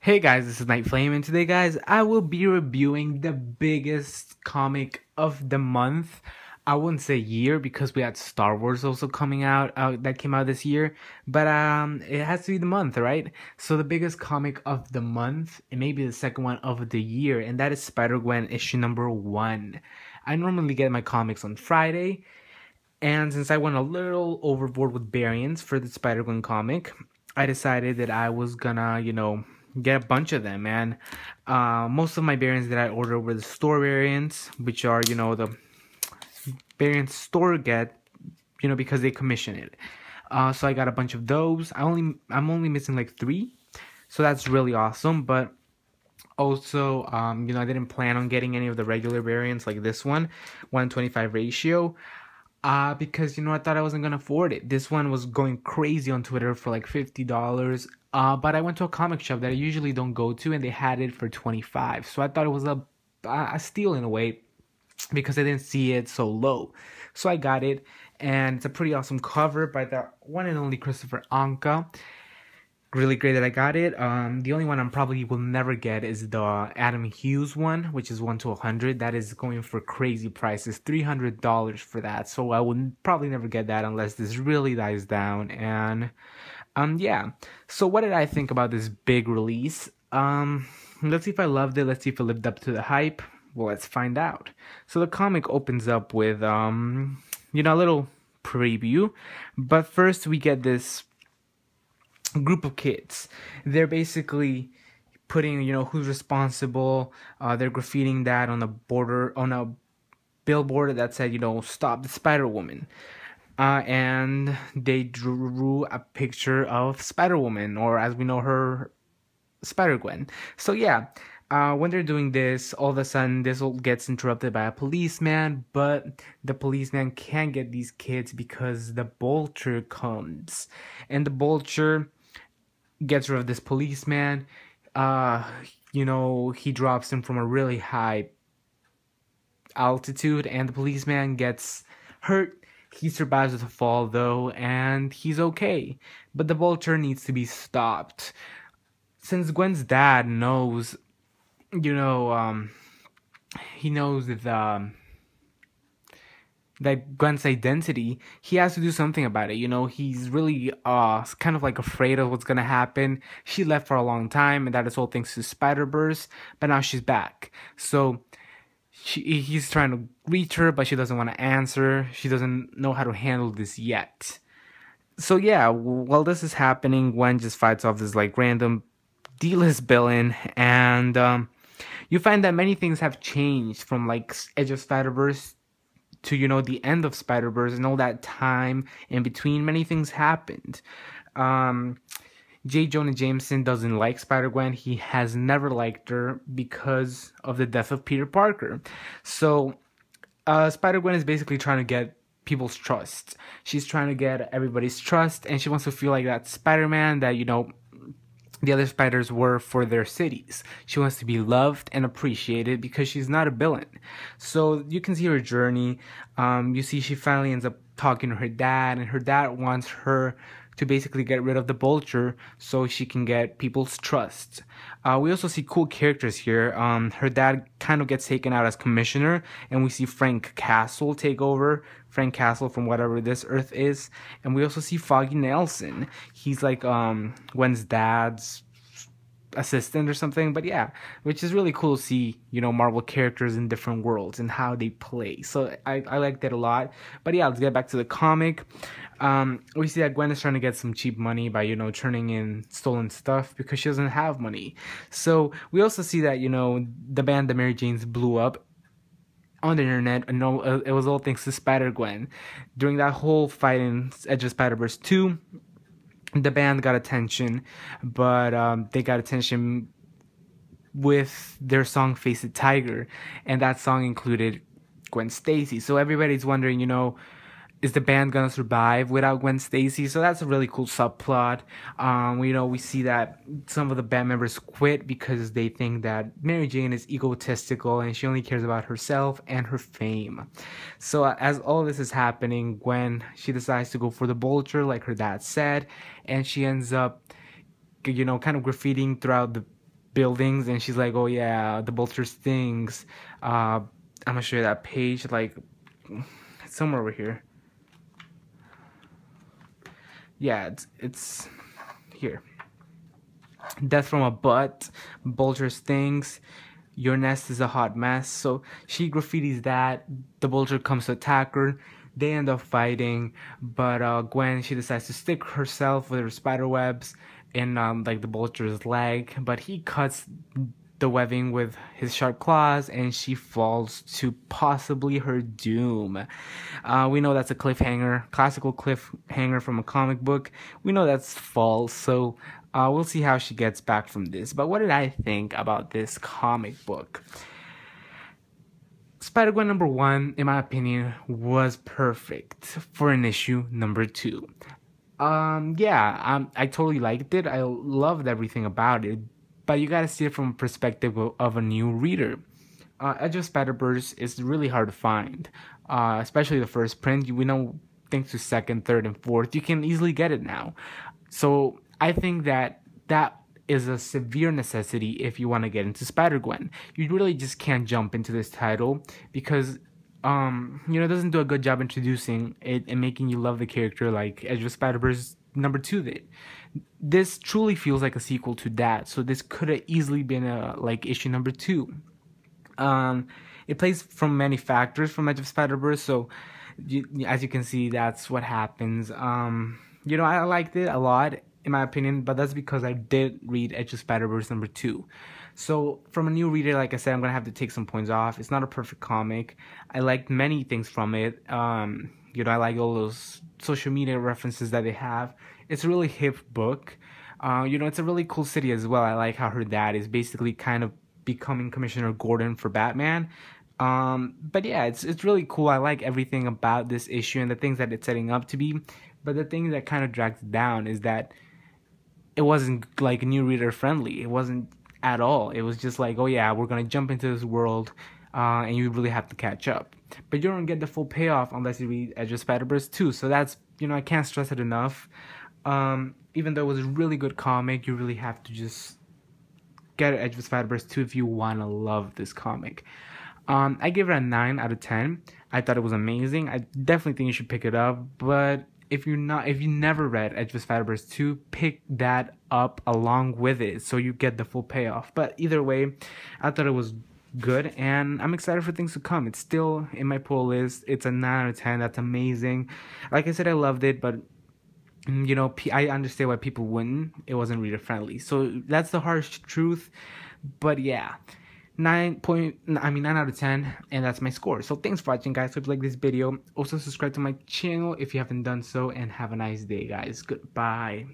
Hey guys, this is Night Flame, and today, guys, I will be reviewing the biggest comic of the month. I wouldn't say year because we had Star Wars also coming out that came out this year, but it has to be the month, right? So the biggest comic of the month, and maybe the second one of the year, and that is Spider-Gwen issue number 1. I normally get my comics on Friday, and since I went a little overboard with variants for the Spider-Gwen comic, I decided that I was gonna, get a bunch of them. And most of my variants that I ordered were the store variants, which are, the variants store get, because they commission it. So I got a bunch of those. I'm only missing like 3, so that's really awesome. But also, I didn't plan on getting any of the regular variants like this one, 125 ratio. Because I thought I wasn't gonna afford it. This one was going crazy on Twitter for like $50. But I went to a comic shop that I usually don't go to, and they had it for 25. So I thought it was a steal in a way because I didn't see it so low. So I got it, and it's a pretty awesome cover by the one and only Christopher Anka. Really great that I got it. The only one I probably will never get is the Adam Hughes one, which is 1 to 100. That is going for crazy prices, $300 for that. So I will probably never get that unless this really dies down. And yeah. So what did I think about this big release? Let's see if I loved it. Let's see if it lived up to the hype. Well, let's find out. So the comic opens up with a little preview, but first we get this group of kids. They're basically putting, who's responsible. They're graffitiing that on a billboard that said, stop the Spider-Woman. And they drew a picture of Spider-Woman, or as we know her, Spider-Gwen. So yeah, when they're doing this, all of a sudden this all gets interrupted by a policeman, but the policeman can't get these kids because the vulture comes. And the vulture gets rid of this policeman. He drops him from a really high altitude, and the policeman gets hurt. He survives the fall though, and he's okay. But the vulture needs to be stopped. Since Gwen's dad knows, he knows that Gwen's identity, he has to do something about it. He's really kind of like afraid of what's gonna happen. She left for a long time, and that is all thanks to Spider-Verse, but now she's back. So he's trying to reach her, but she doesn't want to answer. She doesn't know how to handle this yet. So yeah, while this is happening, Gwen just fights off this like random D-list villain, and you find that many things have changed from like Edge of Spider-Verse to the end of Spider-Verse, and all that time in between, many things happened. J. Jonah Jameson doesn't like Spider-Gwen. He has never liked her because of the death of Peter Parker. So Spider-Gwen is basically trying to get people's trust. She's trying to get everybody's trust, and she wants to feel like that Spider-Man that the other spiders were for their cities. She wants to be loved and appreciated because she's not a villain. So you can see her journey. You see she finally ends up talking to her dad, and her dad wants her to basically get rid of the vulture so she can get people's trust. We also see cool characters here. Her dad kind of gets taken out as commissioner, and we see Frank Castle take over. Frank Castle from whatever this Earth is. And we also see Foggy Nelson. He's like Gwen's dad's assistant or something, but yeah, which is really cool to see Marvel characters in different worlds and how they play. So I like that a lot. But yeah, let's get back to the comic. We see that Gwen is trying to get some cheap money by turning in stolen stuff because she doesn't have money. So we also see that the band the Mary Janes blew up on the internet, and it was all thanks to Spider-Gwen. During that whole fight in Edge of Spider-Verse 2, the band got attention, but they got attention with their song Face It Tiger, and that song included Gwen Stacy. So everybody's wondering, is the band gonna survive without Gwen Stacy? So that's a really cool subplot. We see that some of the band members quit because they think that Mary Jane is egotistical and she only cares about herself and her fame. So as all this is happening, Gwen, she decides to go for the vulture like her dad said, and she ends up kind of graffitiing throughout buildings, and she's like, "Oh yeah, the vulture stings." I'm gonna show you that page, like somewhere over here. Yeah, it's here. Death from a butt, vulture stings, your nest is a hot mess. So she graffitis that. The vulture comes to attack her. They end up fighting, but Gwen, she decides to stick herself with her spider webs in like the vulture's leg, but he cuts the webbing with his sharp claws, and she falls to possibly her doom. We know that's a cliffhanger, classical cliffhanger from a comic book. We know that's false, so we'll see how she gets back from this. But what did I think about this comic book? Spider-Gwen number 1, in my opinion, was perfect for an issue number 2. I totally liked it. I loved everything about it, but you gotta see it from a perspective of a new reader. Edge of Spider-Verse is really hard to find, especially the first print. We know, thanks to second, third, and fourth, you can easily get it now. So I think that is a severe necessity if you want to get into Spider-Gwen. You really just can't jump into this title because it doesn't do a good job introducing it and making you love the character like Edge of Spider-Verse number 2 did. This truly feels like a sequel to that, so this could have easily been a like issue number 2. It plays from many factors from Edge of Spider-Verse, so as you can see, that's what happens. I liked it a lot, in my opinion, but that's because I did read Edge of Spider-Verse number 2. So from a new reader, like I said, I'm gonna have to take some points off. It's not a perfect comic. I liked many things from it. I like all those social media references that they have. It's a really hip book. It's a really cool city as well. I like how her dad is basically kind of becoming Commissioner Gordon for Batman. But yeah, it's really cool. I like everything about this issue and the things that it's setting up to be. But the thing that kind of drags it down is that it wasn't like new reader friendly. It wasn't at all. It was just like, oh yeah, we're gonna jump into this world, and you really have to catch up. But you don't get the full payoff unless you read Edge of Spider-Verse 2. So that's, I can't stress it enough. Even though it was a really good comic, you really have to just get Edge of Spider-Verse 2 if you wanna love this comic. I give it a 9 out of 10. I thought it was amazing. I definitely think you should pick it up, but if you never read Edge of Spider-Verse 2, pick that up along with it so you get the full payoff. But either way, I thought it was good, and I'm excited for things to come. It's still in my pull list. It's a 9 out of 10. That's amazing. Like I said, I loved it, but I understand why people wouldn't. It wasn't reader friendly. So that's the harsh truth. But yeah. 9 out of 10, and that's my score. So thanks for watching, guys. Hope you like this video. Also subscribe to my channel if you haven't done so, and have a nice day, guys. Goodbye.